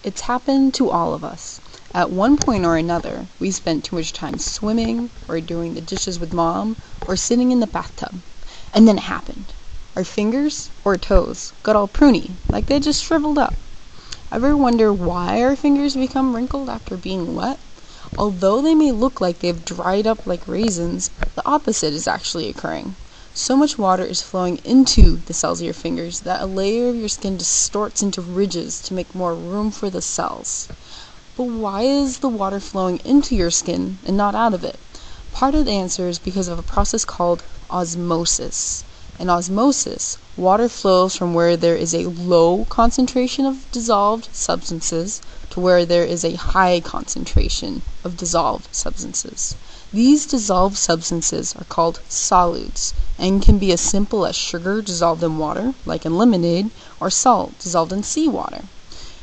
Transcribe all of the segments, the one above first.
It's happened to all of us. At one point or another, we spent too much time swimming, or doing the dishes with mom, or sitting in the bathtub. And then it happened. Our fingers, or toes, got all pruny, like they just shriveled up. Ever wonder why our fingers become wrinkled after being wet? Although they may look like they've dried up like raisins, the opposite is actually occurring. So much water is flowing into the cells of your fingers that a layer of your skin distorts into ridges to make more room for the cells. But why is the water flowing into your skin and not out of it? Part of the answer is because of a process called osmosis. In osmosis, water flows from where there is a low concentration of dissolved substances to where there is a high concentration of dissolved substances. These dissolved substances are called solutes and can be as simple as sugar dissolved in water, like in lemonade, or salt dissolved in seawater.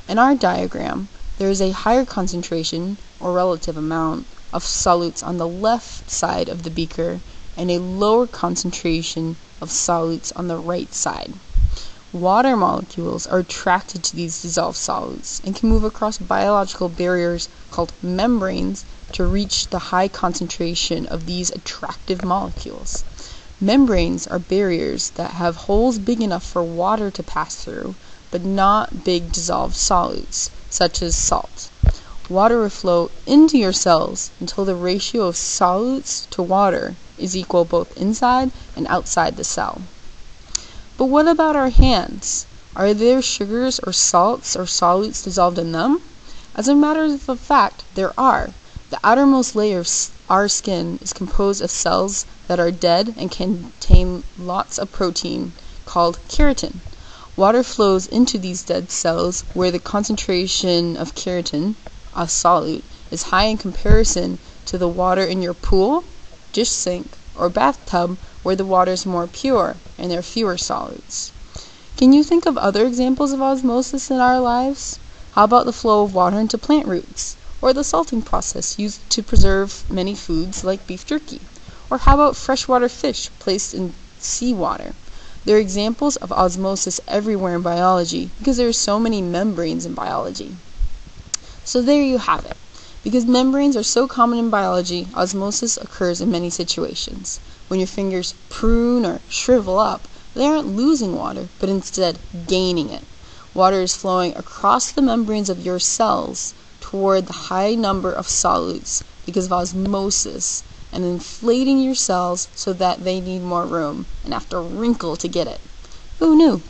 In our diagram, there is a higher concentration, or relative amount, of solutes on the left side of the beaker and a lower concentration of solutes on the right side. Water molecules are attracted to these dissolved solutes and can move across biological barriers called membranes to reach the high concentration of these attractive molecules. Membranes are barriers that have holes big enough for water to pass through, but not big dissolved solutes, such as salt. Water will flow into your cells until the ratio of solutes to water is equal both inside and outside the cell. But what about our hands? Are there sugars or salts or solutes dissolved in them? As a matter of fact, there are. The outermost layer of our skin is composed of cells that are dead and contain lots of protein called keratin. Water flows into these dead cells where the concentration of keratin, a solute, is high in comparison to the water in your pool, dish sink, or bathtub where the water is more pure and there are fewer solutes. Can you think of other examples of osmosis in our lives? How about the flow of water into plant roots, or the salting process used to preserve many foods like beef jerky? Or how about freshwater fish placed in seawater? There are examples of osmosis everywhere in biology because there are so many membranes in biology. So there you have it. Because membranes are so common in biology, osmosis occurs in many situations. When your fingers prune or shrivel up, they aren't losing water, but instead gaining it. Water is flowing across the membranes of your cells toward the high number of solutes because of osmosis, and inflating your cells so that they need more room and have to wrinkle to get it. Who knew?